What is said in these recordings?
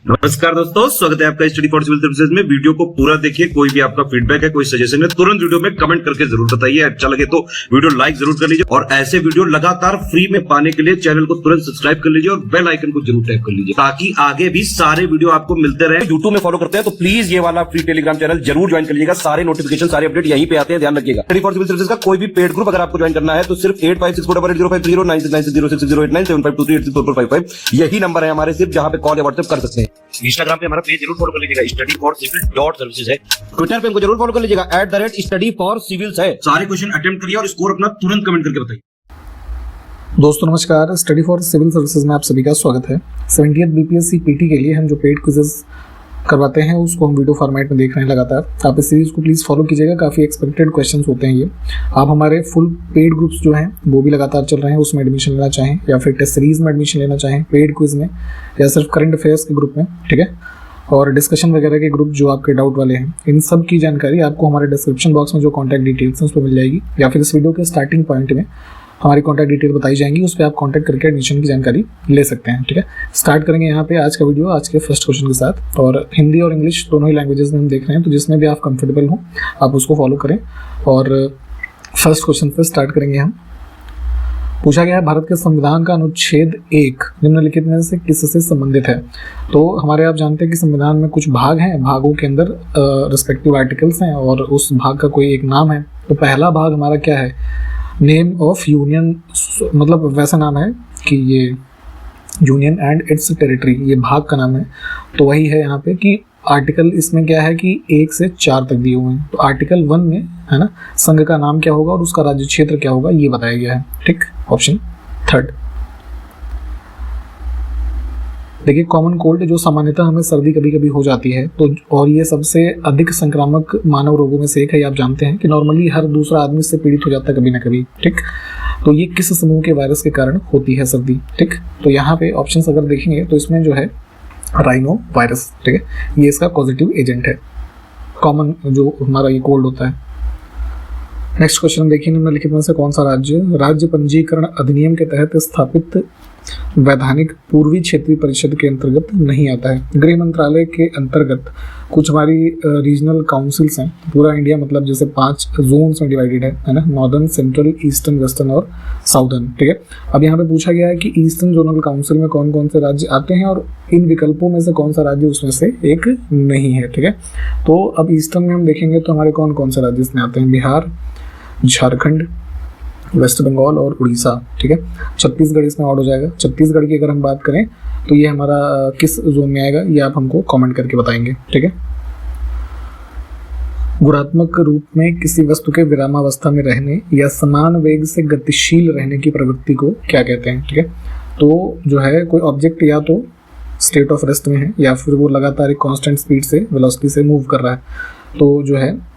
नमस्कार दोस्तों, स्वागत है आपका स्टडी फॉर सिविल सर्विसेज में। वीडियो को पूरा देखिए। कोई भी आपका फीडबैक है, कोई सजेशन है, तुरंत वीडियो में कमेंट करके जरूर बताइए। अच्छा लगे तो वीडियो लाइक जरूर कर लीजिए और ऐसे वीडियो लगातार फ्री में पाने के लिए चैनल को तुरंत सब्सक्राइब कर लीजिए और बेल आइकन को जरूर टैप कर लीजिए ताकि आगे भी सारे वीडियो आपको मिलते रहे। यूट्यूब में फॉलो करते हैं तो प्लीज ये वाला फ्री टेलीग्राम चैनल जरूर ज्वाइन कर लीजिएगा। सारे नोटिफिकेशन, सारे अपडेट यहीं पे आते हैं, ध्यान रखिएगा। स्टडी फॉर सिविल सर्विसेज का कोई भी पेड ग्रुप अगर आपको ज्वाइन करना है तो सिर्फ 856480560660897523860455 यही नंबर है हमारे, सिर्फ जहां पे कॉल या व्हाट्सएप कर सकते हैं। इंस्टाग्राम पे हमारा पेज जरूर फॉलो कर लीजिएगा, स्टडी फॉर सिविल .सर्विसेज है। ट्विटर पे हमको जरूर फॉलो कर लीजिएगा, @study for civils है। सारे क्वेश्चन अटेम्प्ट करिए और स्कोर अपना तुरंत कमेंट करके बताइए। दोस्तों नमस्कार, स्टडी फॉर सिविल सर्विसेज में आप सभी का स्वागत है। 70th बीपीएससी पीटी के लिए हम जो पेड क्विजेस करवाते हैं उसको हम वीडियो फॉर्मेट में देख रहे हैं लगातार। आप इस सीरीज़ को प्लीज़ फॉलो कीजिएगा, काफ़ी एक्सपेक्टेड क्वेश्चंस होते हैं ये। आप हमारे फुल पेड ग्रुप्स जो हैं वो भी लगातार चल रहे हैं, उसमें एडमिशन लेना चाहें या फिर टेस्ट सीरीज़ में एडमिशन लेना चाहें, पेड क्विज में या सिर्फ करंट अफेयर्स के ग्रुप में, ठीक है, और डिस्कशन वगैरह के ग्रुप जो आपके डाउट वाले हैं, इन सब की जानकारी आपको हमारे डिस्क्रिप्शन बॉक्स में जो कॉन्टैक्ट डिटेल्स हैं उस पर मिल जाएगी या फिर इस वीडियो के स्टार्टिंग पॉइंट में हमारी कॉन्टैक्ट डिटेल बताई जाएंगी, उस पर आप कॉन्टैक्ट करके एडमिशन की जानकारी ले सकते हैं, ठीक है। स्टार्ट करेंगे यहाँ पे आज का वीडियो आज के फर्स्ट क्वेश्चन के साथ, और हिंदी और इंग्लिश दोनों ही लैंग्वेजेस में हम देख रहे हैं, तो जिसमें भी आप कंफर्टेबल हो आप उसको फॉलो करें। और फर्स्ट क्वेश्चन से स्टार्ट करेंगे हम। पूछा गया है भारत के संविधान का अनुच्छेद 1 निम्नलिखित में से किससे संबंधित है। तो हमारे आप जानते हैं कि संविधान में कुछ भाग हैं, भागों के अंदर रिस्पेक्टिव आर्टिकल्स हैं और उस भाग का कोई एक नाम है। तो पहला भाग हमारा क्या है, नेम ऑफ यूनियन, मतलब वैसा नाम है कि ये यूनियन एंड इट्स टेरिटरी, ये भाग का नाम है। तो वही है यहाँ पे कि आर्टिकल इसमें क्या है कि 1 से 4 तक दिए हुए हैं। तो आर्टिकल 1 में है ना, संघ का नाम क्या होगा और उसका राज्य क्षेत्र क्या होगा ये बताया गया है, ठीक। ऑप्शन 3। देखिए, कॉमन कोल्ड जो सामान्यतः हमें सर्दी कभी कभी हो जाती है, तो और ये सबसे अधिक संक्रामक मानव रोगों में से एक है। आप जानते हैं कि नॉर्मली हर दूसरा आदमी इससे पीड़ित हो जाता है कभी ना कभी, ठीक। तो ये किस समूह के वायरस के कारण होती है सर्दी, ठीक। तो यहाँ पे ऑप्शंस अगर देखेंगे तो इसमें जो है राइनो वायरस, ठीक है, ये इसका पॉजिटिव एजेंट है, कॉमन जो हमारा ये कोल्ड होता है। नेक्स्ट क्वेश्चन देखिए, निम्नलिखित में से कौन सा राज्य पंजीकरण अधिनियम के तहत स्थापित वैधानिक पूर्वी क्षेत्रीय परिषद के अंतर्गत नहीं आता है। गृह मंत्रालय के अंतर्गत कुछ हमारी रीजनल काउंसिल्स हैं, पूरा इंडिया मतलब जैसे 5 जोन्स में डिवाइडेड है ना, नॉर्दर्न, सेंट्रल, ईस्टर्न, वेस्टर्न और साउदर्न, ठीक है। अब यहाँ पे पूछा गया है कि ईस्टर्न जोनल काउंसिल में कौन कौन से राज्य आते हैं और इन विकल्पों में से कौन सा राज्य उसमें से एक नहीं है, ठीक है। तो अब ईस्टर्न में हम देखेंगे तो हमारे कौन कौन से राज्य इसमें आते हैं, बिहार, झारखंड, वेस्ट बंगाल और उड़ीसा, ठीक है। छत्तीसगढ़ इसमें ऐड हो जाएगा। छत्तीसगढ़ की अगर हम बात करें तो ये हमारा किस जोन में आएगा ये आप हमको कमेंट करके बताएंगे, ठीक है। गुणात्मक रूप में किसी वस्तु के विरामावस्था में रहने या समान वेग से गतिशील रहने की प्रवृत्ति को क्या कहते हैं, ठीक है। तो जो है कोई ऑब्जेक्ट या तो स्टेट ऑफ रेस्ट में है या फिर वो लगातार एक कांस्टेंट स्पीड से, वेलोसिटी से मूव कर रहा है, तो जो है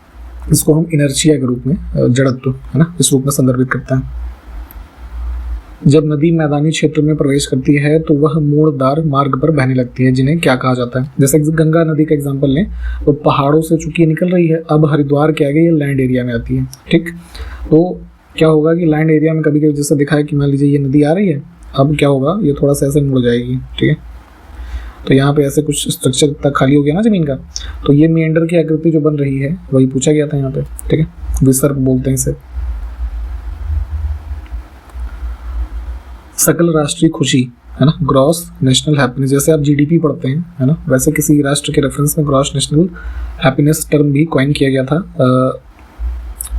इसको हम इनर्शिया के रूप में, जड़त्व है ना, इस रूप में संदर्भित करते हैं। जब नदी मैदानी क्षेत्र में प्रवेश करती है तो वह मोड़दार मार्ग पर बहने लगती है, जिन्हें क्या कहा जाता है। जैसे गंगा नदी का एग्जांपल लें तो पहाड़ों से चूंकि निकल रही है, अब हरिद्वार के आगे ये लैंड एरिया में आती है, ठीक। तो क्या होगा कि लैंड एरिया में कभी कभी जैसे दिखा है कि मान लीजिए ये नदी आ रही है, अब क्या होगा ये थोड़ा सा ऐसे मुड़ जाएगी, ठीक है। तो यहाँ पे ऐसे कुछ स्ट्रक्चर तक खाली हो गया ना जमीन का, तो ये मेंढर की आकृति जो बन रही है वही पूछा गया था यहाँ पे, ठीक है। विसर्ग बोलते हैं इसे। सकल राष्ट्रीय खुशी है ना, ग्रॉस नेशनल हैप्पीनेस, जैसे आप जीडीपी पढ़ते हैं है ना, वैसे किसी राष्ट्र के रेफरेंस में ग्रॉस नेशनल हैप्पीनेस टर्म भी कॉइन किया गया था।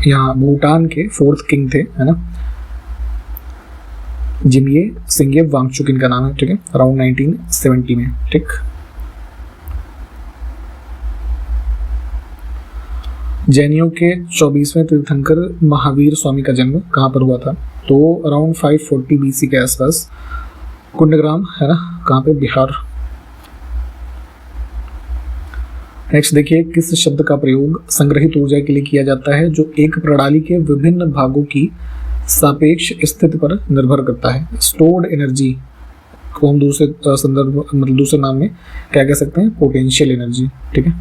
यहाँ भूटान के 4th किंग थे है ना, जिम्ये सिंगे वांगचुक इनका नाम है, ठीक है, अराउंड 1970 में, ठीक। जैनियों के 24वें तीर्थंकर महावीर स्वामी का जन्म कहाँ पर हुआ था, तो अराउंड 540 BC के आसपास, कुंडग्राम है ना, कहाँ पे, बिहार। नेक्स्ट देखिए, किस शब्द का प्रयोग संग्रहित ऊर्जा के लिए किया जाता है जो एक प्रणाली के विभिन्न भागों की सापेक्ष स्थिति पर निर्भर करता है। स्टोर्ड एनर्जी को हम दूसरे संदर्भ मतलब दूसरे नाम में क्या कह सकते हैं, पोटेंशियल एनर्जी, ठीक है।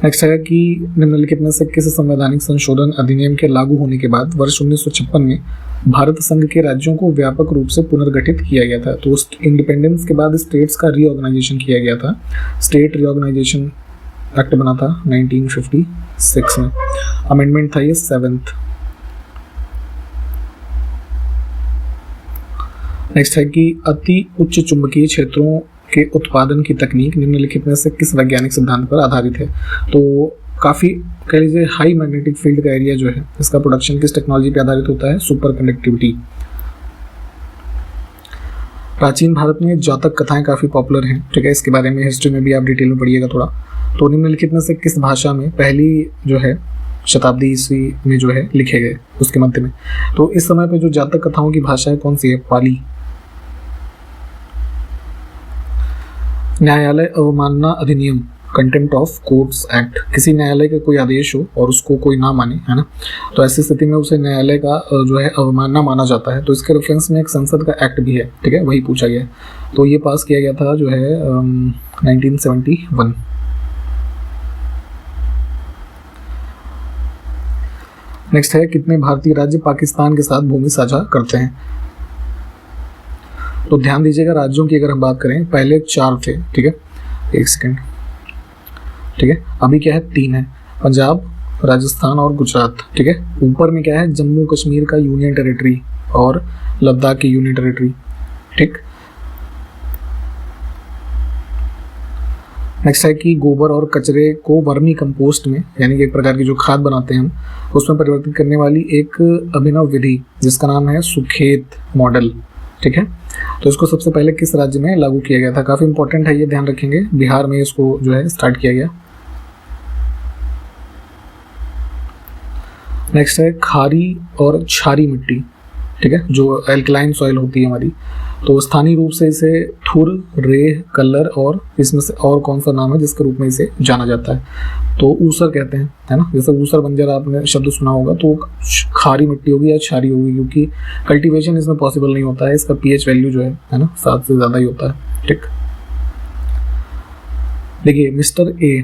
नेक्स्ट है कि निम्नलिखित में से किस संवैधानिक संशोधन अधिनियम के लागू होने के बाद वर्ष 1956 में भारत संघ के राज्यों को व्यापक रूप से पुनर्गठित किया गया था। तो इंडिपेंडेंस के बाद स्टेट्स का रीऑर्गेनाइजेशन किया गया था। स्टेट रीऑर्गेनाइजेशन एक्ट बना था 1956 में। अमेंडमेंट था ये 7th। नेक्स्ट है कि अति उच्च चुंबकीय क्षेत्रों के उत्पादन की तकनीक निम्नलिखित में से किस वैज्ञानिक सिद्धांत पर आधारित है। तो काफ़ी कह लीजिए हाई मैग्नेटिक फील्ड का एरिया जो है इसका प्रोडक्शन किस टेक्नोलॉजी पे आधारित होता है, सुपर कंडक्टिविटी। प्राचीन भारत में जातक कथाएं काफ़ी पॉपुलर हैं, ठीक है, इसके बारे में हिस्ट्री में भी आप डिटेल में पढ़िएगा थोड़ा। तो निम्नलिखित में से किस भाषा में पहली जो है शताब्दी ईस्वी में जो है लिखे गए उसके मध्य में। तो इस समय पे जो जातक कथाओं की भाषा है कौन सी है, पाली। न्यायालय अवमानना अधिनियम, कंटेम्प्ट ऑफ कोर्ट्स एक्ट, किसी न्यायालय का कोई आदेश हो और उसको कोई ना माने, है ना, तो ऐसी स्थिति में उसे न्यायालय का जो है अवमानना माना जाता है। तो इसके रेफरेंस में एक संसद का एक्ट भी है, ठीक है, वही पूछा गया है। तो ये पास किया गया था जो है 1971। नेक्स्ट है कितने भारतीय राज्य पाकिस्तान के साथ भूमि साझा करते हैं। तो ध्यान दीजिएगा राज्यों की अगर हम बात करें पहले 4 थे, ठीक है, एक सेकेंड, ठीक है, अभी क्या है 3 है, पंजाब, राजस्थान और गुजरात, ठीक है। ऊपर में क्या है जम्मू कश्मीर का यूनियन टेरिटरी और लद्दाख की यूनियन टेरिटरी, ठीक। नेक्स्ट है कि गोबर और कचरे को वर्मी कंपोस्ट में यानी कि एक प्रकार की जो खाद बनाते हैं हम उसमें परिवर्तित करने वाली एक अभिनव विधि जिसका नाम है सुखेत मॉडल, ठीक है। तो इसको सबसे पहले किस राज्य में लागू किया गया था, काफ़ी इंपॉर्टेंट है ये, ध्यान रखेंगे। बिहार में इसको जो है स्टार्ट किया गया। नेक्स्ट है खारी और क्षारी मिट्टी, ठीक है, जो एल्कलाइन सॉइल होती है हमारी। तो स्थानीय रूप से इसे थुर, रेह, कलर और इसमें से और कौन सा नाम है जिसके रूप में इसे जाना जाता है, तो ऊसर कहते हैं, है ना। जैसे ऊसर बंजर आपने शब्द सुना होगा, तो खारी मिट्टी होगी या क्षारी होगी, क्योंकि कल्टीवेशन इसमें पॉसिबल नहीं होता है। इसका पीएच वैल्यू जो है ना 7 से ज़्यादा ही होता है, ठीक। देखिए मिस्टर ए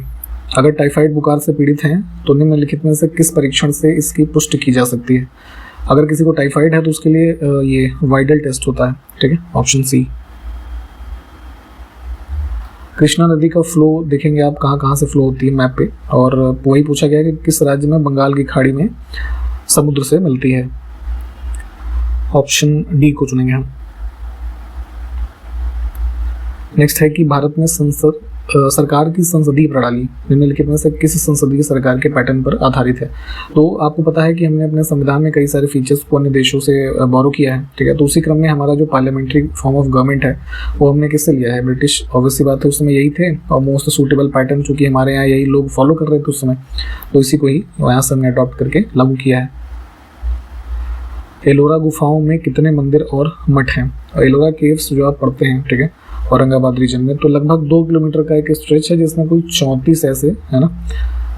अगर टाइफाइड बुखार से पीड़ित हैं तो निम्नलिखित में से किस परीक्षण से इसकी पुष्टि की जा सकती है। अगर किसी को टाइफाइड है तो उसके लिए ये वाइडल टेस्ट होता है, ठीक है, ऑप्शन सी। कृष्णा नदी का फ्लो देखेंगे आप कहाँ कहाँ से फ्लो होती है मैप पे, और वही पूछा गया कि किस राज्य में बंगाल की खाड़ी में समुद्र से मिलती है। ऑप्शन डी को चुनेंगे हम। नेक्स्ट है कि भारत में सरकार की संसदीय प्रणाली निम्नलिखित में से किस संसदीय सरकार के पैटर्न पर आधारित है। तो आपको पता है कि हमने अपने संविधान में कई सारे फीचर्स को अन्य देशों से बोरो किया है, ठीक है। तो उसी क्रम में हमारा जो पार्लियामेंट्री फॉर्म ऑफ गवर्नमेंट है वो हमने किससे लिया है, ब्रिटिश। ऑब्वियसली बात है उस समय यही थे और मोस्ट सूटेबल पैटर्न चूंकि हमारे यहाँ यही लोग फॉलो कर रहे थे उस समय, तो इसी को ही यहाँ से हमने अडॉप्ट करके लागू किया है। एलोरा गुफाओं में कितने मंदिर और मठ हैं। एलोरा केव्स जो आप पढ़ते हैं, ठीक है, औरंगाबाद रीजन में, तो लगभग 2 किलोमीटर का एक स्ट्रेच है जिसमें कुल 34 ऐसे, है ना,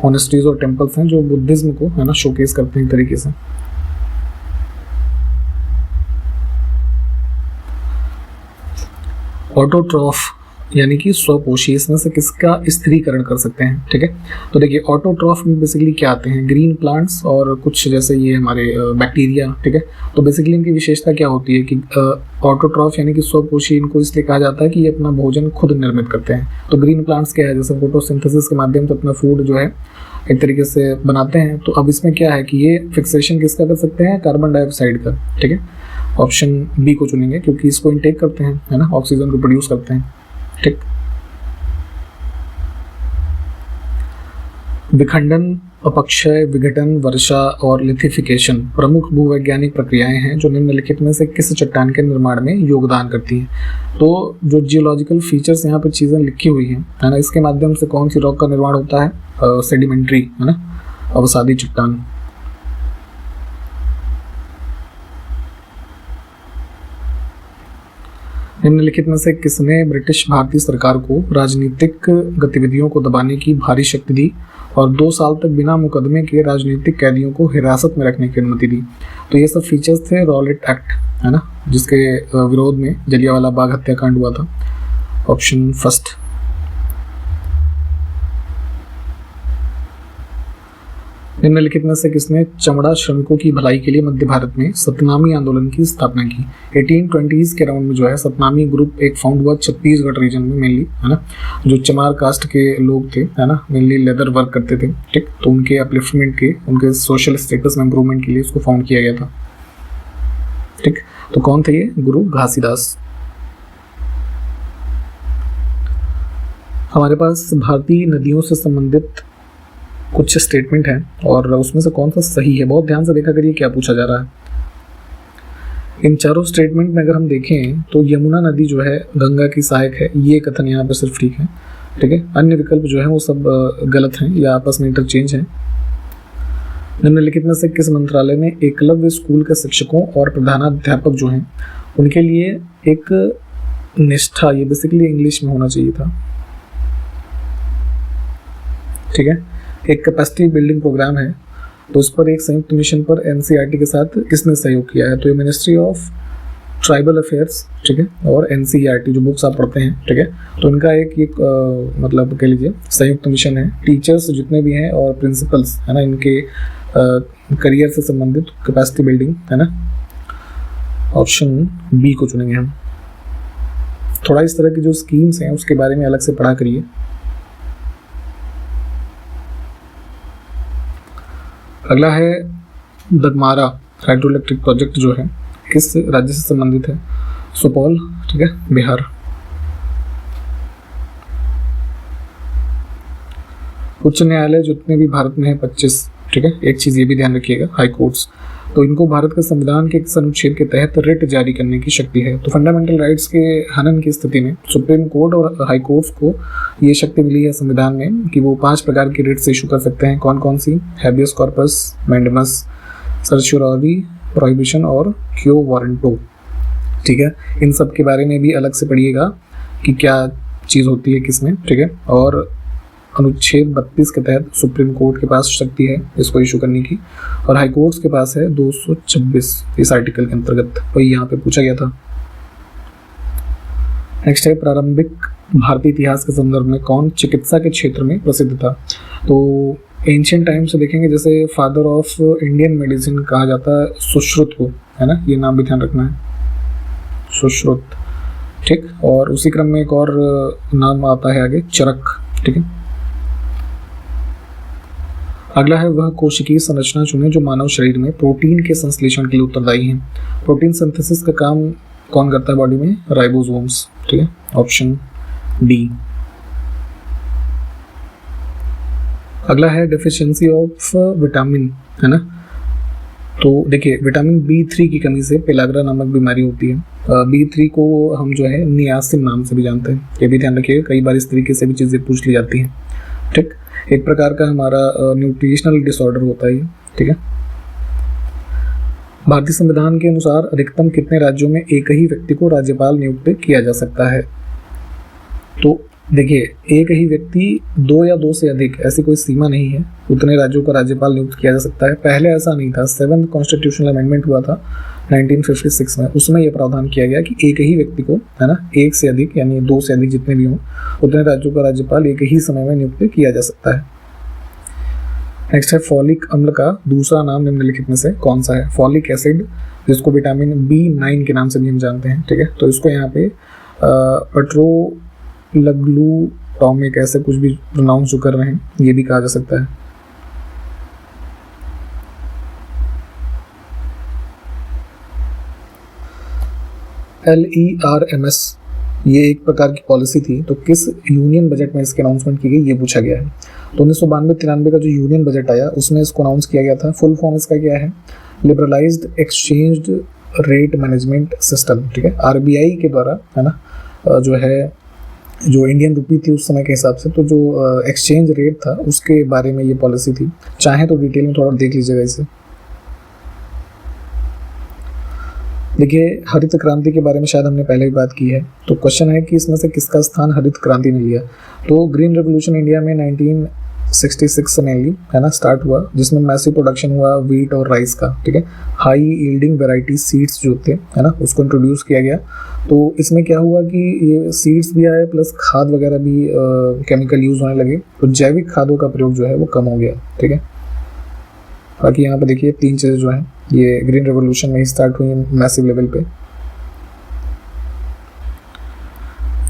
मोनेस्ट्रीज और टेम्पल्स हैं जो बुद्धिज्म को, है ना, शोकेस करते हैं एक तरीके से। ऑटोट्रॉफ यानी कि स्वपोषी, इसमें से किसका स्थिरीकरण कर सकते हैं, ठीक है। तो देखिए ऑटोट्रॉफ में बेसिकली क्या आते हैं, ग्रीन प्लांट्स और कुछ जैसे ये हमारे बैक्टीरिया, ठीक है। तो बेसिकली इनकी विशेषता क्या होती है कि ऑटोट्रॉफ यानी कि स्वपोषी, इनको इसलिए कहा जाता है कि ये अपना भोजन खुद निर्मित करते हैं। तो ग्रीन प्लांट्स क्या है, जैसे फोटोसिंथेसिस के माध्यम से अपना फूड जो है एक तरीके से बनाते हैं। तो अब इसमें क्या है कि ये फिक्सेशन किसका कर सकते हैं, कार्बन डाइऑक्साइड का, ठीक है। ऑप्शन बी को चुनेंगे क्योंकि इसको इनटेक करते हैं, है ना, ऑक्सीजन को प्रोड्यूस करते हैं, ठीक। विखंडन, अपक्षय, विघटन, वर्षा और लिथिफिकेशन प्रमुख भूवैज्ञानिक प्रक्रियाएं हैं जो निम्नलिखित में से किस चट्टान के निर्माण में योगदान करती हैं। तो जो जियोलॉजिकल फीचर्स यहाँ पे चीज़ें लिखी हुई हैं, है ना, इसके माध्यम से कौन सी रॉक का निर्माण होता है, सेडिमेंट्री, है ना, अवसादी चट्टान। निम्नलिखित में से किसने ब्रिटिश भारतीय सरकार को राजनीतिक गतिविधियों को दबाने की भारी शक्ति दी और 2 साल तक बिना मुकदमे के राजनीतिक कैदियों को हिरासत में रखने की अनुमति दी। तो ये सब फीचर्स थे रॉलेट एक्ट, है ना, जिसके विरोध में जलियांवाला बाग हत्याकांड हुआ था। Option first. निम्नलिखित में से किसने चमड़ा श्रमिकों की भलाई के लिए मध्य भारत में सतनामी आंदोलन की स्थापना की? 1820s के राउंड में जो है सतनामी ग्रुप एक फाउंड हुआ छत्तीसगढ़ रीजन में मेनली, है ना, जो चमार कास्ट के लोग थे, है ना, मेनली लेदर वर्क करते थे, ठीक, तो उनके अपलिफ्टमेंट के, उनके सोशल स्टेटस में इम्प्रूवमेंट के लिए उसको फाउंड किया गया था, ठीक। तो कौन थे ये? गुरु घासीदास। हमारे पास भारतीय नदियों से संबंधित कुछ स्टेटमेंट हैं और उसमें से कौन सा सही है, बहुत ध्यान से देखा करिए क्या पूछा जा रहा है। इन चारों स्टेटमेंट में अगर हम देखें तो यमुना नदी जो है गंगा की सहायक है, ये कथन यहाँ पर सिर्फ ठीक है, ठीक है। अन्य विकल्प जो है वो सब गलत हैं या आपस में इंटरचेंज हैं। निम्नलिखित में से किस मंत्रालय ने एकलव्य स्कूल के शिक्षकों और प्रधानाध्यापक जो हैं उनके लिए एक निष्ठा, ये बेसिकली इंग्लिश में होना चाहिए था, ठीक है, एक कैपेसिटी बिल्डिंग प्रोग्राम है, तो इस पर एक संयुक्त मिशन पर एनसीईआरटी के साथ किसने सहयोग किया है? तो ये मिनिस्ट्री ऑफ ट्राइबल अफेयर्स, ठीक है, और एनसीईआरटी जो बुक्स आप पढ़ते हैं, ठीक है, तो इनका एक मतलब कह लीजिए संयुक्त मिशन है। टीचर्स जितने भी हैं और प्रिंसिपल्स, है ना, इनके करियर से संबंधित कैपेसिटी बिल्डिंग, है ना, ऑप्शन बी को चुनेंगे हम। थोड़ा इस तरह की जो स्कीम्स हैं उसके बारे में अलग से पढ़ा करिए। अगला है दगमारा हाइड्रो इलेक्ट्रिक प्रोजेक्ट जो है किस राज्य से संबंधित है? सुपौल, ठीक है, बिहार। उच्च न्यायालय जितने भी भारत में है 25, ठीक है। एक चीज ये भी ध्यान रखिएगा, हाई कोर्ट्स, तो इनको भारत के संविधान के किस अनुच्छेद के तहत रिट जारी करने की शक्ति है? तो फंडामेंटल राइट्स के हनन की स्थिति में सुप्रीम कोर्ट और हाई कोर्ट्स को ये शक्ति मिली है संविधान में कि वो 5 प्रकार की रिट्स इशू कर सकते हैं। कौन कौन सी? हैबियस कॉर्पस, मैंडेमस, सर्चुरॉरी, प्रोहिबिशन और क्यो वारंटो, ठीक है। इन सब के बारे में भी अलग से पढ़िएगा कि क्या चीज़ होती है किसमें, ठीक है। और अनुच्छेद 32 के तहत सुप्रीम कोर्ट के पास शक्ति है इसको इशू करने की और हाई कोर्ट्स के पास है 226 इस आर्टिकल के अंतर्गत, वही यहाँ पे पूछा गया था। नेक्स्ट है प्रारंभिक भारतीय इतिहास के संदर्भ में कौन चिकित्सा के क्षेत्र में प्रसिद्ध था? तो एंशियंट टाइम से देखेंगे जैसे फादर ऑफ इंडियन मेडिसिन कहा जाता है सुश्रुत को, है ना, ये नाम भी ध्यान रखना है, सुश्रुत, ठीक। और उसी क्रम में एक और नाम आता है आगे, चरक, ठीक है। अगला है वह कोशिकीय संरचना चुने जो मानव शरीर में प्रोटीन के संश्लेषण के लिए उत्तरदायी है। प्रोटीन सिंथेसिस का काम कौन करता है बॉडी में? राइबोसोम्स, ठीक है, ऑप्शन डी। अगला है डेफिशिएंसी ऑफ विटामिन, है ना, तो देखिए विटामिन B3 की कमी से पेलाग्रा नामक बीमारी होती है। B3 को हम जो है नियासिन नाम से भी जानते हैं, ये भी ध्यान रखिएगा, कई बार इस तरीके से भी चीज़ें पूछ ली जाती हैं, ठीक। एक प्रकार का हमारा न्यूट्रिशनल डिसऑर्डर होता है, ठीक है। भारतीय संविधान के अनुसार अधिकतम कितने राज्यों में एक ही व्यक्ति को राज्यपाल नियुक्त किया जा सकता है? तो देखिए एक ही व्यक्ति 2 या 2 से अधिक ऐसी कोई सीमा नहीं है, उतने राज्यों का राज्यपाल नियुक्त किया जा सकता है। पहले ऐसा नहीं था, 7th कॉन्स्टिट्यूशनल अमेंडमेंट हुआ था 1956 में, उसमें यह प्रावधान किया गया कि एक ही व्यक्ति को, है ना, 1 से अधिक यानी 2 से अधिक जितने भी हों उतने राज्यों का राज्यपाल एक ही समय में नियुक्त किया जा सकता है। नेक्स्ट है फॉलिक अम्ल का दूसरा नाम निम्नलिखित में से कौन सा है? फॉलिक एसिड, जिसको विटामिन B9 के नाम से भी हम जानते हैं, ठीक है। तो इसको यहाँ पे पेट्रोग्लूटामिक ऐसे कुछ भी प्रोनाउंस जो कर रहे हैं ये भी कहा जा सकता है। LERMS ये एक प्रकार की पॉलिसी थी, तो किस यूनियन बजट में इसकी अनाउंसमेंट की गई ये पूछा गया है। तो 1992-93 का जो यूनियन बजट आया उसमें इसको अनाउंस किया गया था। फुल फॉर्म इसका क्या है? Liberalised exchange rate management system, ठीक है। RBI के द्वारा, है ना, जो है जो इंडियन रुपी थी उस समय के हिसाब से, तो जो एक्सचेंज रेट था उसके बारे में ये पॉलिसी थी। चाहे तो डिटेल में थोड़ा देख लीजिएगा इसे। देखिए हरित क्रांति के बारे में शायद हमने पहले भी बात की है, तो क्वेश्चन है कि इसमें से किसका स्थान हरित क्रांति ने लिया? तो ग्रीन रेवोल्यूशन इंडिया में 1966 से मेनली, है ना, स्टार्ट हुआ, जिसमें मैसिव प्रोडक्शन हुआ व्हीट और राइस का, ठीक है। हाई यील्डिंग वैरायटी सीड्स जो थे, है ना, उसको इंट्रोड्यूस किया गया। तो इसमें क्या हुआ कि ये सीड्स भी आए प्लस खाद वगैरह भी केमिकल यूज होने लगे, तो जैविक खादों का प्रयोग जो है वो कम हो गया, ठीक है। बाकी यहाँ पे देखिए 3 चीज़ें जो हैं ये ग्रीन रेवोल्यूशन में ही स्टार्ट हुई मैसिव लेवल पे।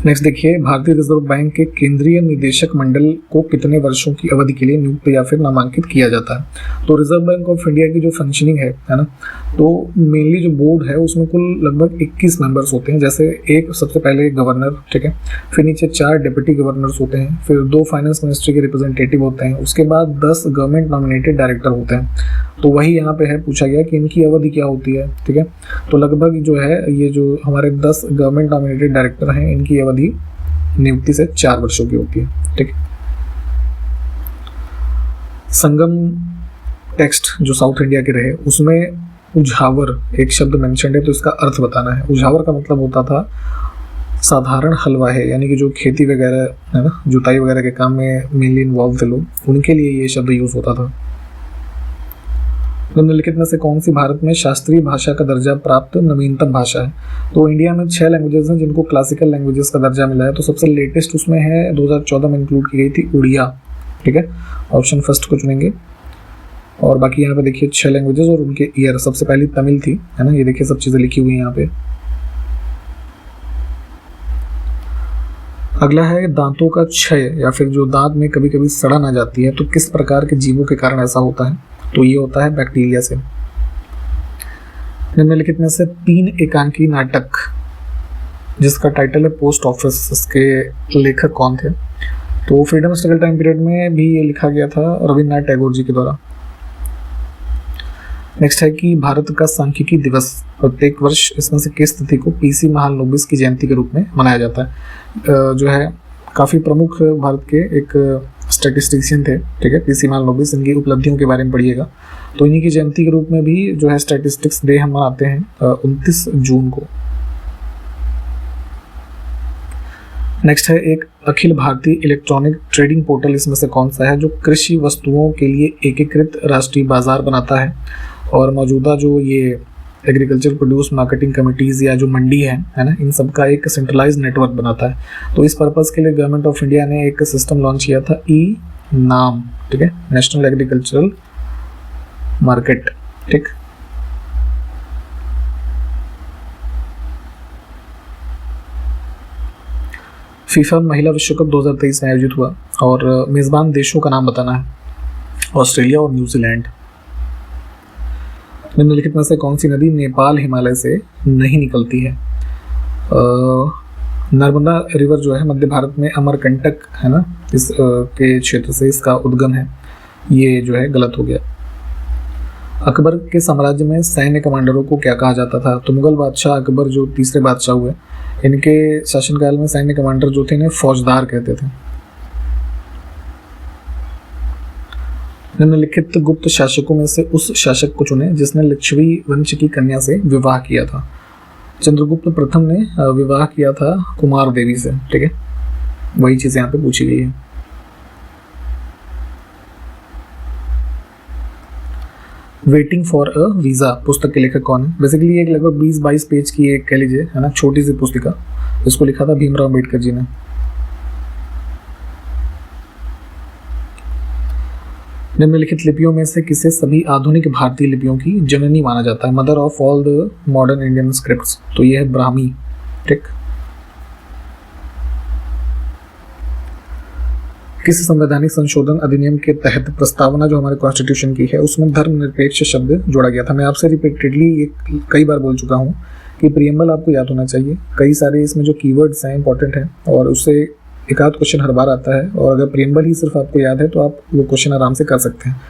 नेक्स्ट देखिए, भारतीय रिजर्व बैंक के केंद्रीय निदेशक मंडल को कितने वर्षों की अवधि के लिए नियुक्त या फिर नामांकित किया जाता है। तो रिजर्व बैंक ऑफ इंडिया की जो फंक्शनिंग है ना, तो मेनली जो बोर्ड है उसमें कुल लगभग 21 मेंबर्स होते हैं। जैसे एक सबसे पहले गवर्नर, ठीक है, फिर नीचे 4 डिप्टी गवर्नर्स होते हैं, फिर 2 फाइनेंस मिनिस्ट्री के रिप्रेजेंटेटिव होते हैं, उसके बाद 10 गवर्नमेंट नॉमिनेटेड डायरेक्टर होते हैं। तो वही यहाँ पे है, पूछा गया कि इनकी अवधि क्या होती है, ठीक है। तो लगभग जो है ये जो हमारे 10 गवर्नमेंट नॉमिनेटेड डायरेक्टर हैं इनकी अवधि नियुक्ति से 4 वर्षों की होती है, ठीक है। संगम टेक्स्ट जो साउथ इंडिया के रहे उसमें उझावर एक शब्द मेंशन है, तो इसका अर्थ बताना है। उझावर का मतलब होता था साधारण हलवा है, यानी कि जो खेती वगैरह है ना, जुताई वगैरह के काम में मेनली इन्वॉल्व थे लोग, उनके लिए ये शब्द यूज होता था। निम्नलिखित में से कौन सी भारत में शास्त्रीय भाषा का दर्जा प्राप्त नवीनतम भाषा है। तो इंडिया में 6 लैंग्वेजेस हैं जिनको क्लासिकल लैंग्वेजेस का दर्जा मिला है। तो सबसे लेटेस्ट उसमें है 2014 में इंक्लूड की गई थी उड़िया, ठीक है, ऑप्शन फर्स्ट को चुनेंगे। और बाकी यहाँ पे देखिए 6 लैंग्वेजेस और उनके ईयर, सबसे पहली तमिल थी, है ना, ये देखिए सब चीज़ें लिखी हुई हैं यहाँ पे। अगला है दांतों का क्षय या फिर जो दांत में कभी कभी सड़न आ जाती है, तो किस प्रकार के जीवों के कारण ऐसा होता है। तो ये होता है बैक्टीरिया से। निम्नलिखित में से 3 एकांकी नाटक जिसका टाइटल है पोस्ट ऑफिस, इसके लेखक कौन थे। तो फ्रीडम स्ट्रगल टाइम पीरियड में भी ये लिखा गया था रविन्द्रनाथ टैगोर जी के द्वारा। नेक्स्ट है कि भारत का सांख्यिकी दिवस प्रत्येक वर्ष इसमें से किस तिथि को पीसी महालनोबिस की जयंती के रूप में मनाया जाता है। जो है काफ़ी प्रमुख भारत के एक स्टैटिस्टिशियन थे, ठीक है, पीसी महालनोबिस, इनकी उपलब्धियों के बारे में पढ़िएगा। तो इन्हीं की जयंती के रूप में भी जो है स्टैटिस्टिक्स डे हम मनाते हैं 29 जून को। नेक्स्ट है एक Akhil Bharatiya electronic trading portal, इसमें से कौन सा है जो कृषि वस्तुओं के लिए एकीकृत राष्ट्रीय बाजार बनाता है और मौजूदा जो ये एग्रीकल्चर प्रोड्यूस मार्केटिंग कमिटीज़ या जो मंडी है ना, इन सब का एक सेंट्रलाइज नेटवर्क बनाता है। तो इस पर्पज़ के लिए गवर्नमेंट ऑफ इंडिया ने एक सिस्टम लॉन्च किया था ई-नाम, ठीक है, नेशनल एग्रीकल्चरल मार्केट, ठीक। फीफा महिला विश्व कप 2023 में आयोजित हुआ और मेज़बान देशों का नाम बताना है, ऑस्ट्रेलिया और न्यूजीलैंड। निम्नलिखित में से कौन सी नदी नेपाल हिमालय से नहीं निकलती है। नर्मदा रिवर जो है मध्य भारत में अमरकंटक है ना, इस के क्षेत्र से इसका उद्गम है, ये जो है गलत हो गया। अकबर के साम्राज्य में सैन्य कमांडरों को क्या कहा जाता था। तो मुगल बादशाह अकबर जो तीसरे बादशाह हुए, इनके शासनकाल में सैन्य कमांडर जो थे इन्हें फौजदार कहते थे। निम्नलिखित गुप्त शासकों में से उस शासक को चुने जिसने लिच्छवी वंश की कन्या से विवाह किया था। चंद्रगुप्त प्रथम ने विवाह किया था कुमार देवी से, ठीक है, वही चीज यहाँ पे पूछी गई है। वेटिंग फॉर अ वीजा पुस्तक के लेखक कौन है। बेसिकली एक लगभग 20-22 पेज की एक कह लीजिए है ना छोटी सी पुस्तिका, इसको लिखा था भीमराव अम्बेडकर जी ने। निम्नलिखित लिपियों में से किसे सभी आधुनिक भारतीय लिपियों की जननी माना जाता है, mother of all the modern Indian scripts. तो ये है ब्राह्मी, ठीक। किस संवैधानिक संशोधन अधिनियम के तहत प्रस्तावना जो हमारे कॉन्स्टिट्यूशन की है उसमें धर्मनिरपेक्ष शब्द जोड़ा गया था। मैं आपसे रिपीटेडली ये कई बार बोल चुका हूँ कि प्रियम्बल आपको याद होना चाहिए, कई सारे इसमें जो कीवर्ड्स हैं इंपॉर्टेंट हैं और उससे एक आध क्वेश्चन हर बार आता है, और अगर प्रियम्बल ही सिर्फ आपको याद है तो आप वो क्वेश्चन आराम से कर सकते हैं,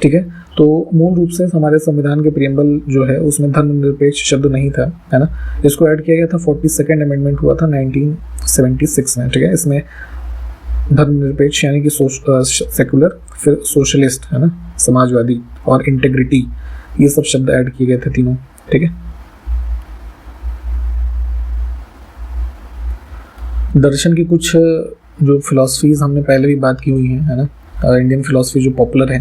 ठीक है। तो मूल रूप से हमारे संविधान के प्रियम्बल जो है उसमें धर्मनिरपेक्ष शब्द नहीं था, है ना। इसको ऐड किया गया था 42nd अमेंडमेंट हुआ था 1976 में, ठीक है। इसमें धर्मनिरपेक्ष यानी कि सेकुलर, फिर सोशलिस्ट है ना, समाजवादी, और इंटेग्रिटी, ये सब शब्द ऐड किए गए थे तीनों, ठीक है। दर्शन की कुछ जो फिलॉसफीज हमने पहले भी बात की हुई हैं, है ना, इंडियन फिलॉसफी जो पॉपुलर है,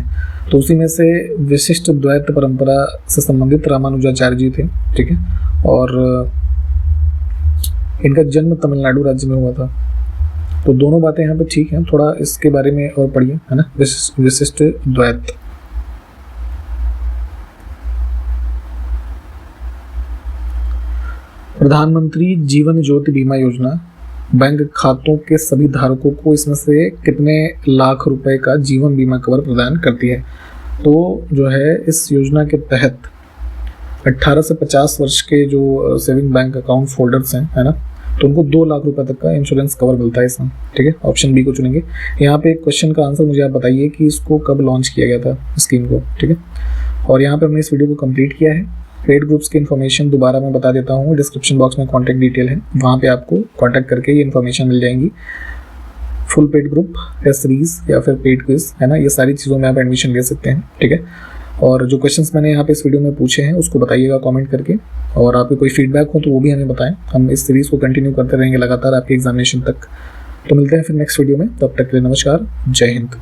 तो उसी में से विशिष्ट द्वैत परंपरा से संबंधित रामानुजाचार्य जी थे, ठीक है। और इनका जन्म तमिलनाडु राज्य में हुआ था। तो दोनों बातें यहाँ पे ठीक हैं, थोड़ा इसके बारे में और पढ़िए, है ना, विशिष्ट द्वैत। प्रधानमंत्री जीवन ज्योति बीमा योजना बैंक खातों के सभी धारकों को इसमें से कितने लाख रुपए का जीवन बीमा कवर प्रदान करती है। तो जो है इस योजना के तहत 18 से 50 वर्ष के जो सेविंग बैंक अकाउंट होल्डर्स हैं, है ना, तो उनको 2 लाख रुपए तक का इंश्योरेंस कवर मिलता है इसमें। ठीक है, ऑप्शन बी को चुनेंगे। यहाँ पे एक क्वेश्चन का आंसर मुझे आप बताइए कि इसको कब लॉन्च किया गया था स्कीम को। ठीक है, और यहाँ पे हमने इस वीडियो को कंप्लीट किया है। पेड ग्रुप्स की इन्फॉर्मेशन दोबारा मैं बता देता हूँ, डिस्क्रिप्शन बॉक्स में कॉन्टैक्ट डिटेल है, वहाँ पे आपको कॉन्टैक्ट करके ये इन्फॉर्मेशन मिल जाएंगी। Full paid group, test series या फिर पेड क्विज, है ना, ये सारी चीज़ों में आप एडमिशन ले सकते हैं। ठीक है, और जो क्वेश्चंस मैंने यहाँ पे इस वीडियो में पूछे हैं उसको बताइएगा कमेंट करके, और आपके कोई फीडबैक हो तो वो भी हमें बताएं। हम इस सीरीज़ को कंटिन्यू करते रहेंगे लगातार आपके एग्जामिनेशन तक। तो मिलते हैं फिर नेक्स्ट वीडियो में, तब तक के लिए नमस्कार, जय हिंद।